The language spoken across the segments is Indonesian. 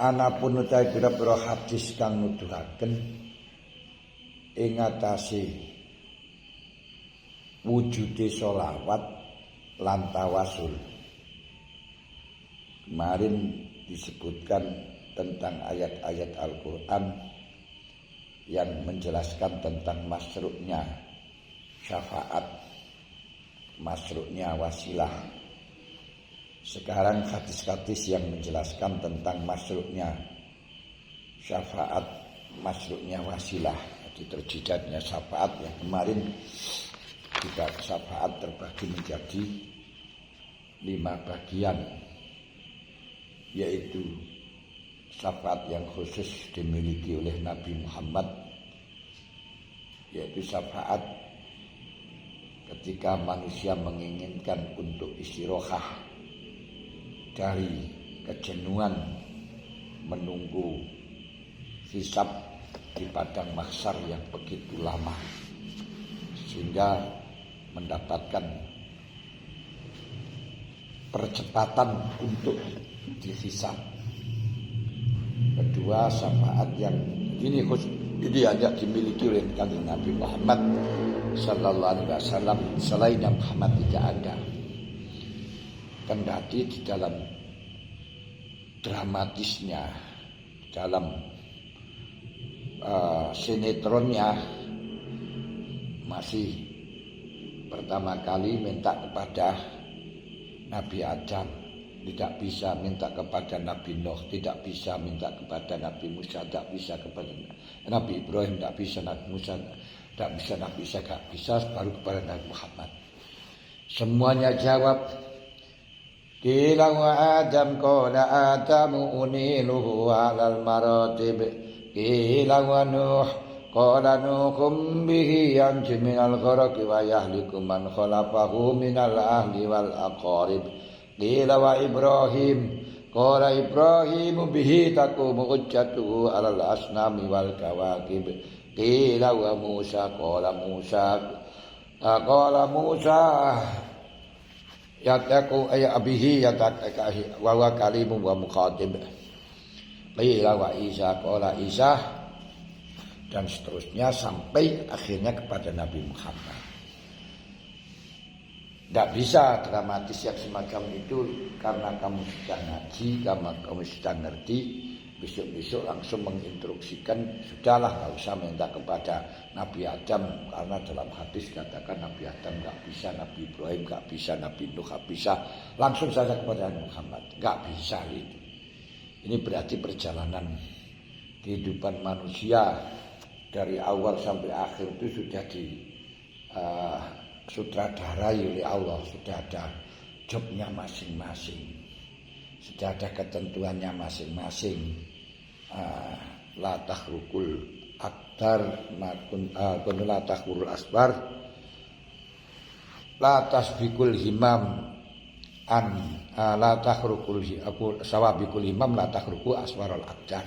Anapun utawi pira-pira hadis kang nuduhaken ing atase wujude sholawat lan tawasul. Kemarin disebutkan tentang ayat-ayat Al-Quran yang menjelaskan tentang masru'nya syafaat, masru'nya wasilah. Sekarang hadis-hadis yang menjelaskan tentang masru'nya syafaat, masru'nya wasilah. Jadi terjadinya syafaat yang kemarin juga syafaat terbagi menjadi 5 bagian, yaitu syafaat yang khusus dimiliki oleh Nabi Muhammad, yaitu syafaat ketika manusia menginginkan untuk istirahat dari kejenuhan menunggu hisab di padang mahsyar yang begitu lama, sehingga mendapatkan percepatan untuk dihisab. Kedua, syafaat yang ini hanya dimiliki oleh kanjeng Nabi Muhammad sallallahu alaihi wasallam, selainnya Muhammad tidak ada. Kendati di dalam dramatisnya, dalam sinetronnya masih pertama kali minta kepada Nabi Adam, tidak bisa minta kepada Nabi Nuh, tidak bisa minta kepada Nabi Musa, tidak bisa kepada Nabi Ibrahim, tidak bisa Nabi Musa, tidak bisa Nabi Isa, tidak bisa, baru kepada Nabi Muhammad. Semuanya jawab. Qila wa Adam qala Adamu uniluhu alal maratib. Qila wa Nuh qala Nuhum bihi yanji minal gharaqi wa yahliku man khalafahu minal ahli wal aqarib. Qila wa Ibrahim qala Ibrahim bihi taqumu hujjatuhu alal asnami wal kawakib. Qila wa Musa qala Musa yataku abihi yatakahi wa wa kalimun wa mukhatib. Qila wa Isa qala Isa, dan seterusnya sampai akhirnya kepada Nabi Muhammad. Tidak bisa dramatis yang semacam itu, karena kamu sudah ngaji, kamu sudah ngerti. Besok-besok langsung menginstruksikan, sudahlah gak usah minta kepada Nabi Adam, karena dalam hadis katakan Nabi Adam gak bisa, Nabi Ibrahim gak bisa, Nabi Nuh gak bisa, langsung saja kepada Nabi Muhammad. Gak bisa itu. Ini berarti perjalanan kehidupan manusia dari awal sampai akhir itu sudah sutradarai oleh Allah, sudah ada jobnya masing-masing, sudah ada ketentuannya masing-masing. La takhrukul aktar makun la takhrul asbar, la tasbikul himam an la takhrukul sawabikul himam, la takhruku aswarul aktar.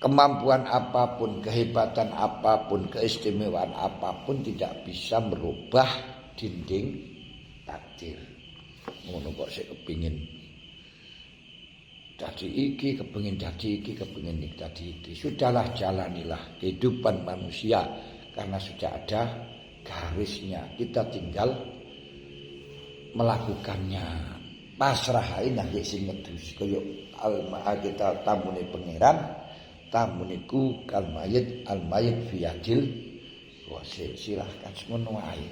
Kemampuan apapun, kehebatan apapun, keistimewaan apapun tidak bisa merubah dinding takdir. Ngono kok sik kepingin dadi iki, kepingin dadi iki, kepingin dadi iki. Sudahlah, jalanilah kehidupan manusia karena sudah ada garisnya. Kita tinggal melakukannya. Pasrah ae nang sing ngedus kaya kita tamune pangeran. Tamuniku kalmayit almayit fiyadil wasil, silahkan semono wae,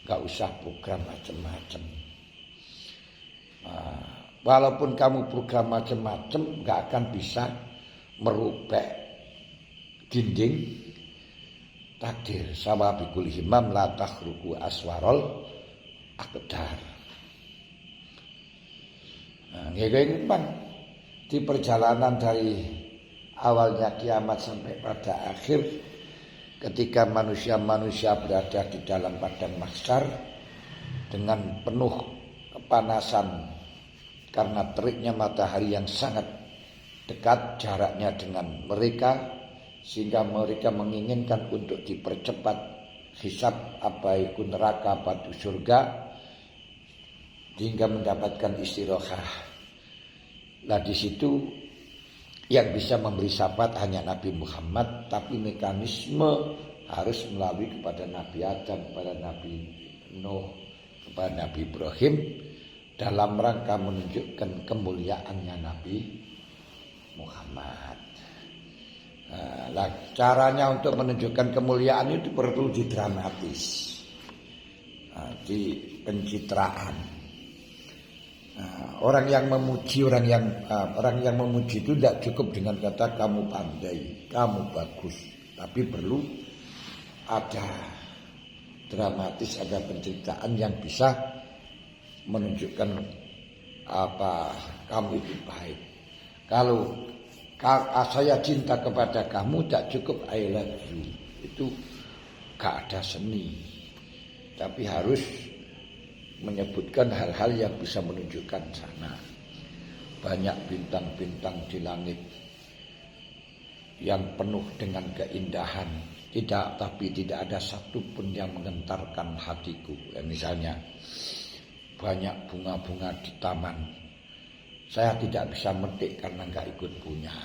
gak usah program macam-macam. Walaupun kamu program macam-macam gak akan bisa merubah dinding takdir. Sama bikul himam la takhruku aswarol akdar. Ngene kan di perjalanan dari awalnya kiamat sampai pada akhir, ketika manusia-manusia berada di dalam padang mahsyar dengan penuh kepanasan karena teriknya matahari yang sangat dekat jaraknya dengan mereka, sehingga mereka menginginkan untuk dipercepat hisab, apa itu neraka, apa itu surga, hingga mendapatkan istirahat. Lah di situ yang bisa memberi syafaat hanya Nabi Muhammad, tapi mekanisme harus melalui kepada Nabi Adam, kepada Nabi Nuh, kepada Nabi Ibrahim, dalam rangka menunjukkan kemuliaannya Nabi Muhammad. Nah, caranya untuk menunjukkan kemuliaan itu perlu didramatis, di pencitraan. Orang yang memuji itu tidak cukup dengan kata kamu pandai, kamu bagus, tapi perlu ada dramatis, ada penceritaan yang bisa menunjukkan apa kamu itu baik. Kalau saya cinta kepada kamu, tak cukup I love you, itu gak ada seni, tapi harus menyebutkan hal-hal yang bisa menunjukkan sana. Banyak bintang-bintang di langit yang penuh dengan keindahan, tapi tidak ada satupun yang mengentarkan hatiku. Misalnya banyak bunga-bunga di taman, saya tidak bisa metik karena nggak ikut punya.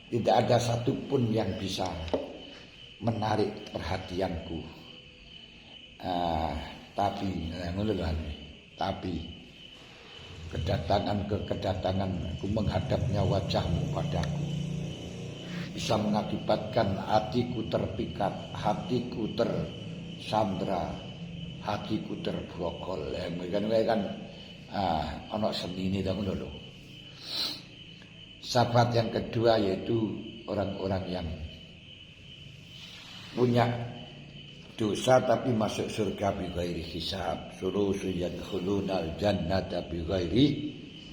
Tidak ada satupun yang bisa menarik perhatianku. Tapi kedatangan aku menghadapnya wajahmu padaku bisa mengakibatkan hatiku terpikat, hatiku tersandra, hatiku terbrokol. Kan ono seni ini dong lho. Sahabat yang kedua yaitu orang-orang yang punya dosa tapi masuk surga bi ghairi hisab. Sulusu yadkhulunal jannata bi ghairi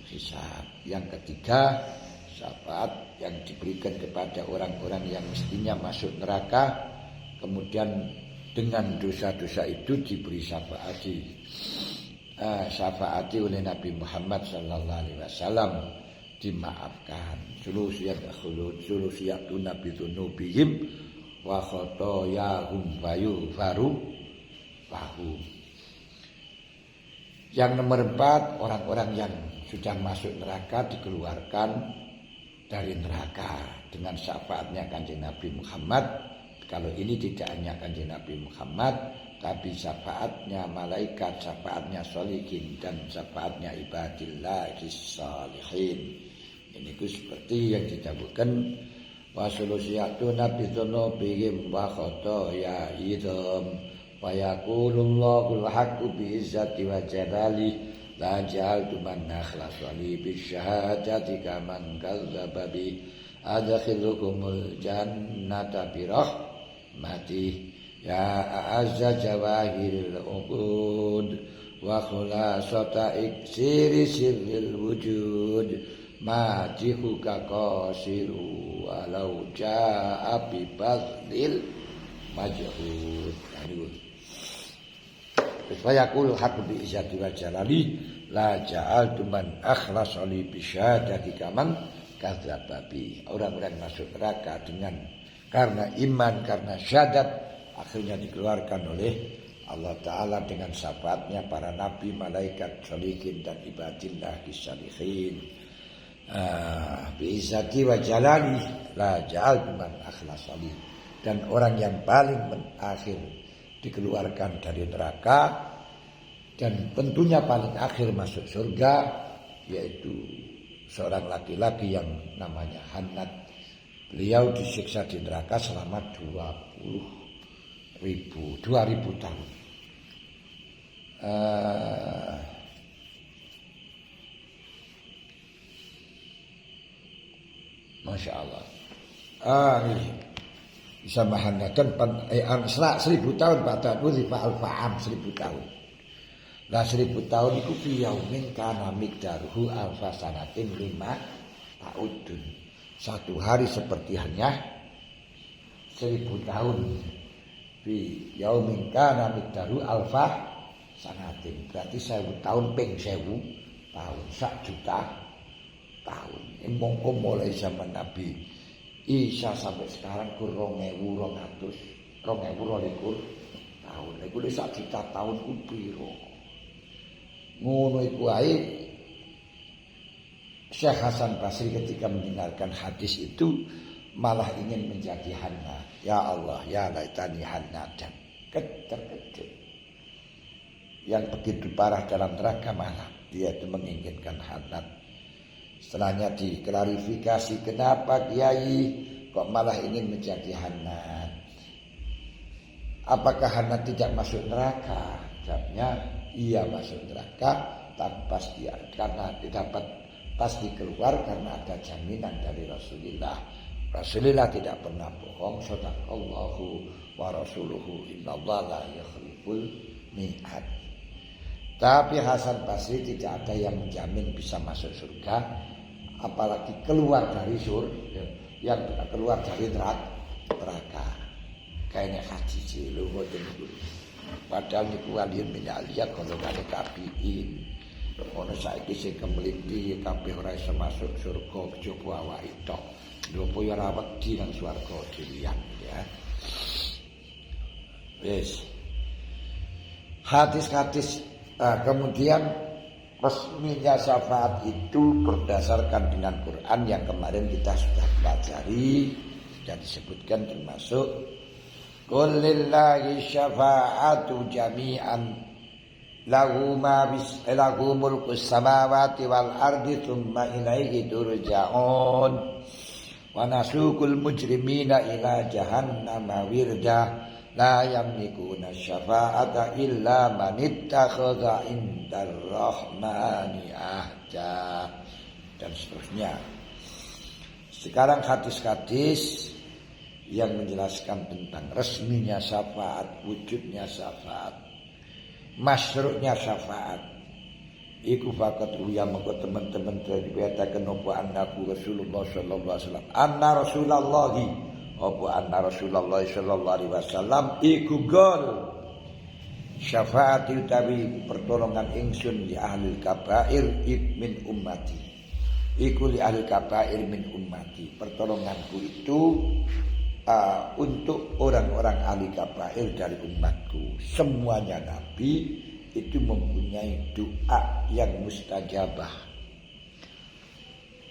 hisab. Yang ketiga, syafaat yang diberikan kepada orang-orang yang mestinya masuk neraka, kemudian dengan dosa-dosa itu diberi syafaati oleh Nabi Muhammad sallallahu alaihi wasallam, dimaafkan. Sulusu yadkhuluna bi dzunubihim wa khotoyahum faru. Yang nomor 4, orang-orang yang sudah masuk neraka dikeluarkan dari neraka dengan syafaatnya Kanjeng Nabi Muhammad. Kalau ini tidak hanya Kanjeng Nabi Muhammad, tapi syafaatnya malaikat, syafaatnya sholihin, dan syafaatnya ibadillahis sholihin. Ini seperti yang disebutkan wasulusiyatuna bidunubihim wa khotoyahidhum wa yakulullahu al-haqqu bi'izzati wa jalali la ja'altu man akhlasani bisyahadati kaman kazzaba bi adkhilukumul jannata birahmati ya a'azza jawahiril uqud wa khulasata iksiri sirril wujud madihuka qasiru walau ja'a bi badlil majhud. Fayaqul haqqu bi izzati wa jalali la ja'altu man akhlasa li bi syahadati kaman kadzdzaba bi. Orang-orang masuk neraka karena iman, karena syahadat, akhirnya dikeluarkan oleh Allah Ta'ala dengan syafaatnya para nabi, malaikat, sholihin, dan ibadillah salihin. Bi'izzati wa jalali la ja'altu man akhlasali. Dan orang yang paling akhir dikeluarkan dari neraka dan tentunya paling akhir masuk surga yaitu seorang laki-laki yang namanya Hannad. Beliau disiksa di neraka selama 2000 tahun. Masya Allah. Ini bisa mahanatan 1000 tahun pada Uzifa al-Fa'am 1000 tahun. Lah 1000 tahun itu fiyaumin kana miqdaruhu alfasanatin 5 ta'udun. Satu hari seperti hanya 1000 tahun. Fiyaumin kana miqdaruhu alfasanatin. Berarti 1000 tahun ping 1000 tahun, 1 juta tahun. Ini mongko mulai zaman Nabi Isa sampai sekarang ku 2200 tahun. Iku wis 1 juta tahun ku piro. Ngono iku ae Syekh Hasan Basri ketika mendengarkan hadis itu malah ingin menjadi Hannad. Ya Allah, ya laitani Hannadan. Terkejut. Yang begitu parah dalam neraka malah dia itu menginginkan Hannad. Setelahnya diklarifikasi kenapa Kiai kok malah ingin menjadi Hannad. Apakah Hannad tidak masuk neraka? Jawabnya iya masuk neraka, tapi pasti karena dapat pasti keluar karena ada jaminan dari Rasulullah. Rasulullah tidak pernah bohong. Shadaqallahu wa rasuluhu innallaha la yukhliful mi'ad. Tapi Hasan Basri tidak ada yang menjamin bisa masuk surga, apalagi keluar dari surga, yang keluar dari neraka. Kayaknya haji sih lu ngoten niku. Padahal niku waliun min aliyah golongane kafirin. Ono saiki sing kemliti kabeh ora iso masuk surga kejaba awake tok. Lho apa ya ora wedi nang swarga dilihat ya. Wis. Hadis-hadis kemudian resminya syafaat itu berdasarkan dengan Quran yang kemarin kita sudah pelajari dan disebutkan termasuk qul lillahi syafa'atu jami'an lahu mulku samawati wal ardi tsumma ilaihi turja'un wa nasuqul mujrimina ila jahannama wirda la yamlikuna syafa'ata illa man ittakhadha indar rahmani ahda dan seterusnya. Sekarang hadis-hadis yang menjelaskan tentang resminya syafaat, wujudnya syafaat, masyru'nya syafaat. Iku fakat uya mengko teman-teman diriwayataken apa annaku Rasulullah sallallahu alaihi wasallam. Anna Rasulullah apa anna Rasulullah sallallahu alaihi wasallam iku gol syafaat utawi pertolongan ingsun li ahli kabair min ummati. Iku li ahli kabair min ummati. Pertolonganku itu untuk orang-orang ahli kabair dari umatku. Semuanya nabi itu mempunyai doa yang mustajabah.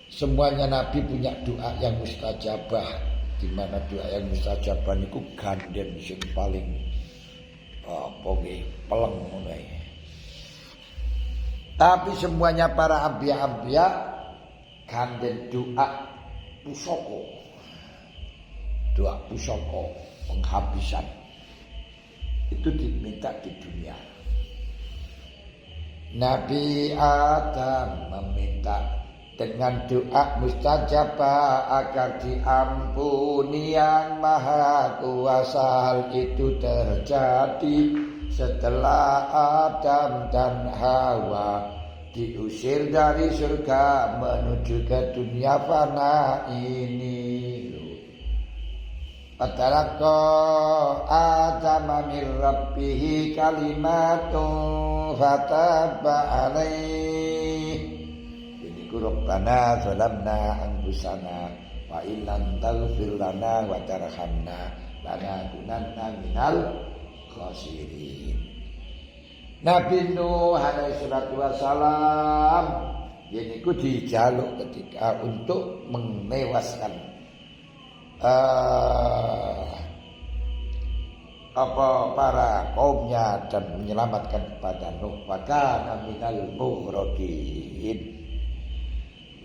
Semuanya nabi punya doa yang mustajabah, di mana doa yang mustajabah niku ganden sing paling peleng ngono. Tapi semuanya para anbiya ganden doa pusaka. Doa pusaka penghabisan itu diminta di dunia. Nabi Adam meminta dengan doa mustajabah agar diampuni yang maha kuasa. Hal itu terjadi setelah Adam dan Hawa diusir dari surga menuju ke dunia fana ini. Fatalaqa Adam min rabbih kalimatun fataba alaih. Ini Rabbana zalamna anfusana wa illam taghfir lana wa tarhamna lanakunanna minal khasirin. Nabi Nuh alaihi salatu wasalam ini ku dijaluk ketika untuk menewaskan para kaumnya dan menyelamatkan kepada Nuh. Maka minal mughraqin.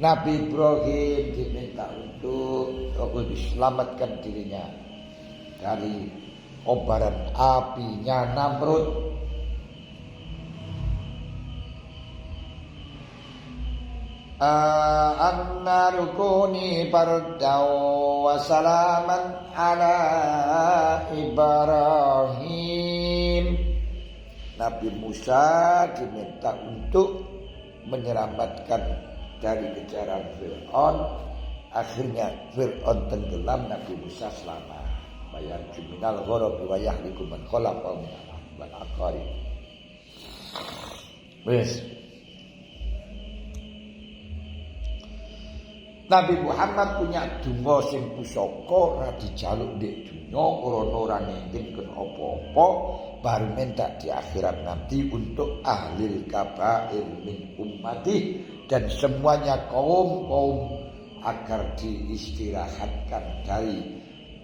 Nabi Ibrahim diminta untuk diselamatkan dirinya dari kobaran apinya Namrud. Annaru kuni bardan wa salaman ala Ibrahim. Nabi Musa diminta untuk menyelamatkan dari kejaran Fir'aun. Akhirnya Fir'aun tenggelam, Nabi Musa selamat. Bayar juminal ghorobi wa yahliku man khalaqa min al-aqarib. Nabi Muhammad punya donga sing pusaka ora dijaluk ndek dunya, ora ngengken apa-apa, baru minta di akhirat nanti untuk ahli kabair min ummati dan semuanya kaum agar diistirahatkan dari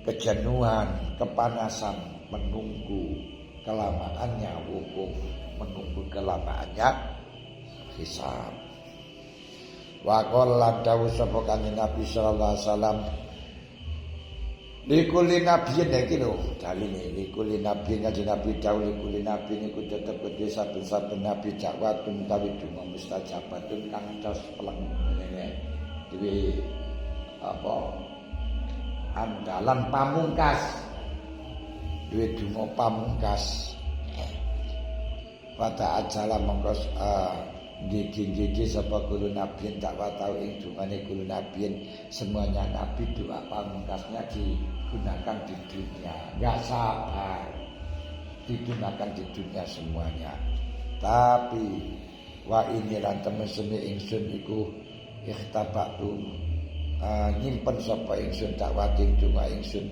kejenuhan, kepanasan menunggu kelamaannya wukuf, menunggu kelamaannya hisab. Wa qala dawu sapa kanjeng Nabi sallallahu alaihi wasallam likulli nabiyyin iki lho daline likulli nabiyyin kanjeng Nabi dawu likulli nabiyyin iku tetep kedhe saben-saben nabi dakwatun tawi donga mustajabatun kang tos peleng ngene duwe apa andalan pamungkas duwe donga pamungkas pada ajala mongko gigi sapa kulo nabi tak watau ing dungane kulo nabi semuanya nabi doa pamungkasnya digunakan di dunia enggak sabar digunakan di dunia semuanya tapi wa ini lan temen sene ingsun iku ikhtabatu nyimpen sapa ingsun tak wating donga ingsun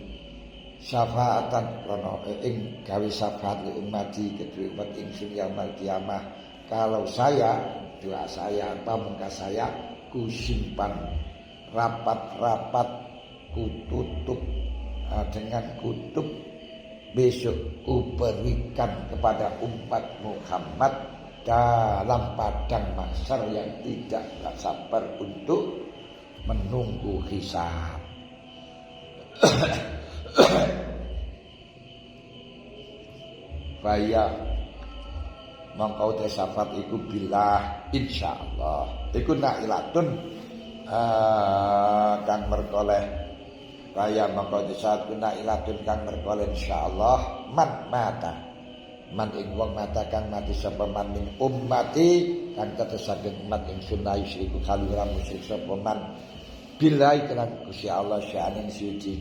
syafaatan krono ing gawe syafaat li umati kedue umat ingsun yaumul kiamah. Kalau saya, doa saya, pamungkas saya, ku simpan rapat-rapat, ku tutup dengan kutub besok ku berikan kepada umat Muhammad dalam padang mahsyar yang tidak sabar untuk menunggu hisab. Faya mongkau te syafaat iku billah insyaallah iku nailatun kang merkoleh kaya mongkau te syafaat nailatun kang merkoleh insyaallah man mata man ing wong mata kang mati sapa man min ummati kang tetesaken umat ing sunah yusyriku khalira musyrik sapa man billahi kelan Gusti Allah sya'anin suci.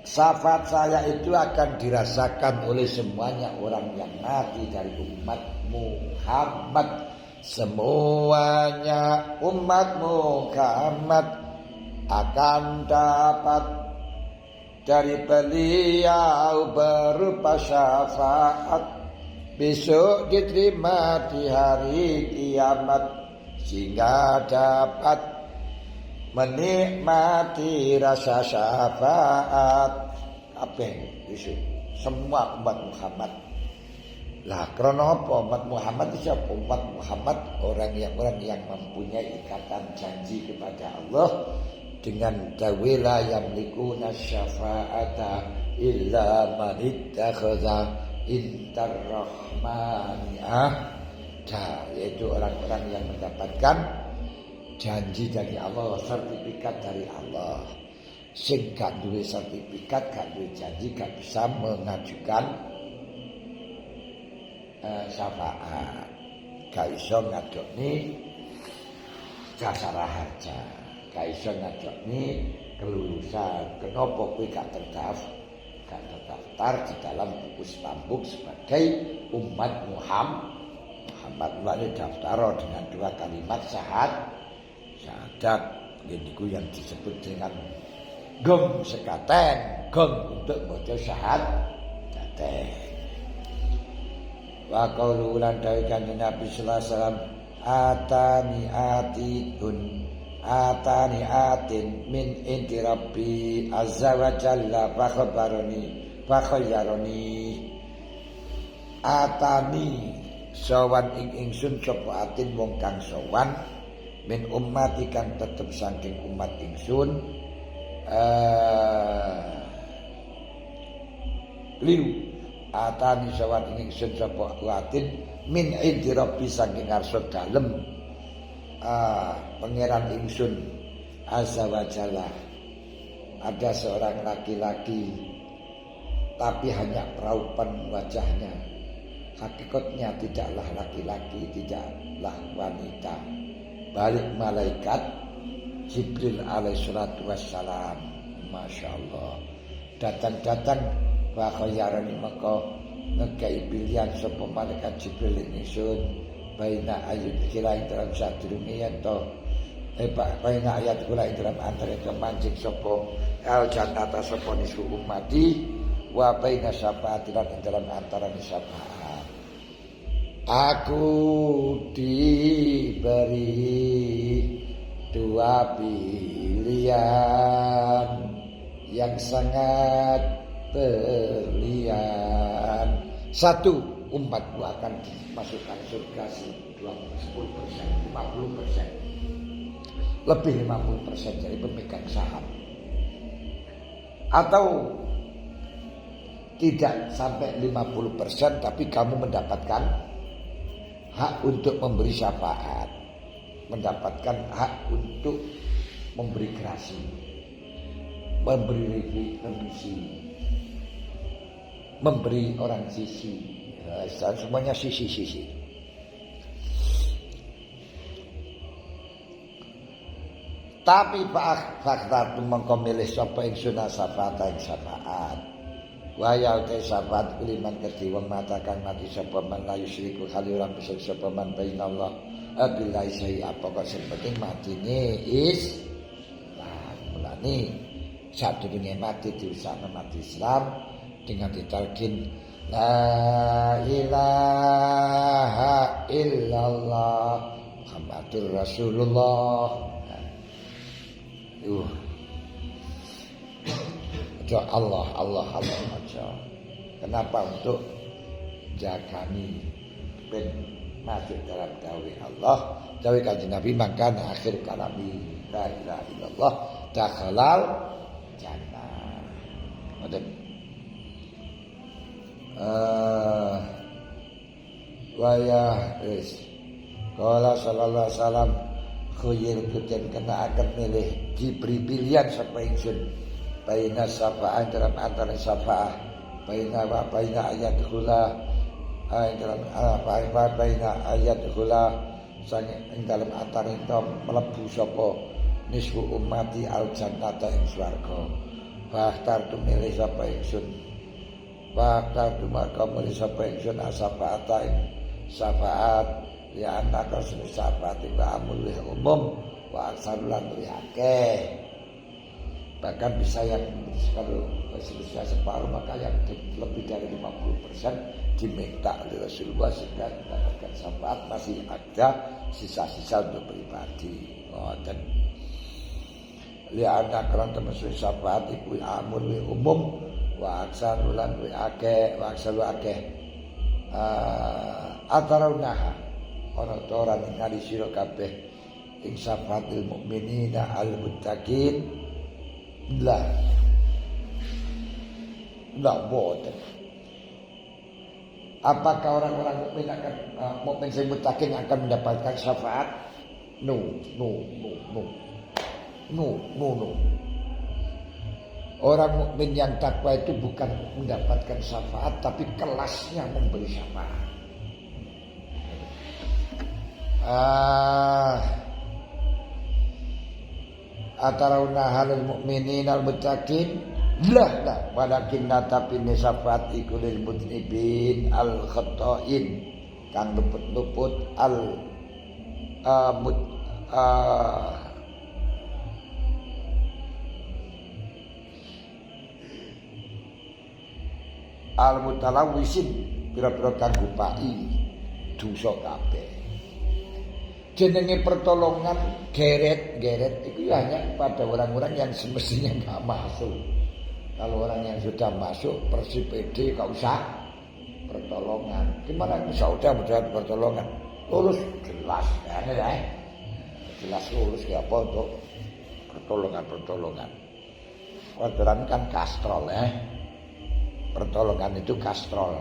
Syafaat saya itu akan dirasakan oleh semuanya orang yang mati dari umat Muhammad. Semuanya umat Muhammad akan dapat dari beliau berupa syafaat besok diterima di hari kiamat sehingga dapat menikmati rasa syafaat isu semua umat Muhammad. Lah krana apa umat Muhammad itu siapa? Umat Muhammad orang yang mempunyai ikatan janji kepada Allah dengan dawila yang likuna syafa'ata illa man ittakhadha intar rahmani yaitu orang-orang yang mendapatkan janji dari Allah, sertifikat dari Allah. Sing gak duwe sertifikat, gak duwe janji, gak bisa mengajukan syafaat. Gak iso ngadokne jasa harja, gak iso ngadokne kelulusan. Kenapa kowe gak terdaftar di dalam buku stambuk sebagai umat Muhammad? Mulane daftar dengan 2 kalimat syahadat niku yang disebut dengan gong sekaten, gong untuk maca syahadat. Wa qaulu lan dawuh Kanjeng Nabi sallallahu alaihi wasallam atani atin min inti rabbi azza wa jalla fakhayyarani atani sawan ingsun sapa atin wong kang sawan min ummati kang tetep saking umat ingsun liu atani sawan ingsun sapa atin min indi rabbi saking ngarsa dalem pangeran ingsun azza wa jalla. Ada seorang laki-laki tapi hanya peraupan wajahnya, hakikatnya tidaklah laki-laki, tidaklah wanita, balik malaikat Jibril alaihissalatu wassalam. Masya Allah, datang wa khayyarani maka ngekei pilihan sapa malaikat Jibril ingsun baina ayut kira ing dalam sadurunge yen to Pak paina ayat kula ing dalam antara mancing sapa al jannata sapa nisu ummati wa baina syafaat lan ing dalam antara syafaat. Aku diberi dua pilihan yang sangat berlian. Satu, umatku akan dimasukkan surga 10%, 50%, lebih 50% dari pemegang saham. Atau tidak sampai 50%, tapi kamu mendapatkan hak untuk memberi syafaat, mendapatkan hak untuk memberi gerasi, memberi remisi, memberi orang sisi, semuanya sisi-sisi. Tapi fakta mengko milih sapa ingsun syafaat ing syafaat. Wa ya te syafaat kuliman kedhi wong matakan mati sapa man la yusyriku khaliran bisa sapa man bainallah billahi syai apa kok sing penting matine Islam. Mulane sadurunge mati diusahane mati Islam dengan ditalkin la ilaha illallah Muhammadur Rasulullah. Allah aja. Kenapa? Untuk jagani ben masuk dalam dawai Allah, dawai kanjeng Nabi, maka akhir kalami la ilaha illallah dakhalal jannah. Ngoten. Waya wis. Qala sallallahu alaihi wasallam khuyir kuten kena akan milih diberi pilihan sapa ingsun baina syafaat dalam antara syafaat baina ayat khula dalam baina ayat khula sang ing dalam antara itu mlebu sapa nisfu ummati al jannata ing swarga bahtar tu milih sapa ingsun bahtar tu maka milih sapa ingsun syafaat ing syafaat ya anak rasul syafaat ing amul umum wa aksarulan akeh. Bahkan bisa yang kalau selesai separuh maka yang lebih dari 50% diminta oleh Rasulullah sehingga mendapatkan syafaat masih ada sisa-sisa untuk pribadi. Dan lihat kerana termasuk syafaat ibu amul wi umum wa aksarulan wi akeh wa aksaru akeh ataraunaha orang ningali sira kabeh ing syafaatil mukminina al muttaqin. Lah, boten. Apakah orang-orang mukmin akan mukmin sing muttaqin akan mendapatkan syafaat? No. Orang mukmin yang takwa itu bukan mendapatkan syafaat, tapi kelasnya memberi syafaat. Atarawna halil mu'minin al-muttaqin lah walakin tapi syafaat iku lil mudnibin al-khata'in kang luput-luput al-mutalawisin pira-pira kang gupai dosa kabeh. Jenenge pertolongan geret itu hanya pada orang-orang yang semestinya nggak masuk. Kalau orang yang sudah masuk Persib PD gak usah pertolongan. Gimana bisa udah pertolongan? Lulus jelas ya, jelas lulus ya apa untuk pertolongan. Orderan kan kastrol ya. Pertolongan itu kastrol.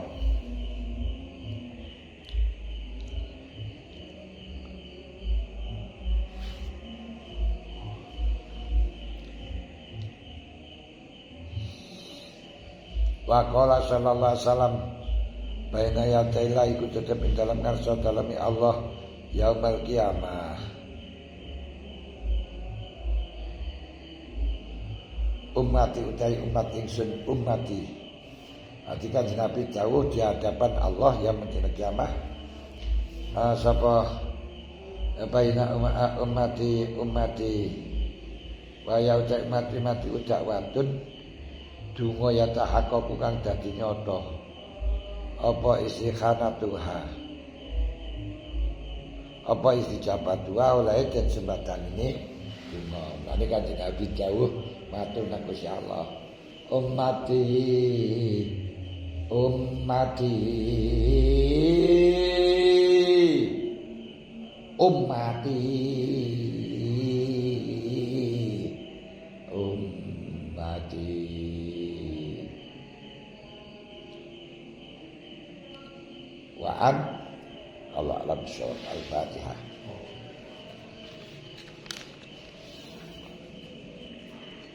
Wa qala sallallahu alaihi wasallam baina yataila iku tetep ing dalam ngarsa dalemi Allah yaumul qiyamah. Ummati utai umat ingsun ummati. Ketika Nabi dawuh di hadapan Allah yang menjadi kiamah sapa baina ummati wa ya mati ucak wadun donga ya tahaqqaqu kang dadi nyata apa istikhanatuha apa istijabatuha oleh den sembatan ini donga lan kanjeng Nabi dawuh matur nang Gusti Allah ummati ummati ummati ummati wa an Allah alam syawab al-Fatihah.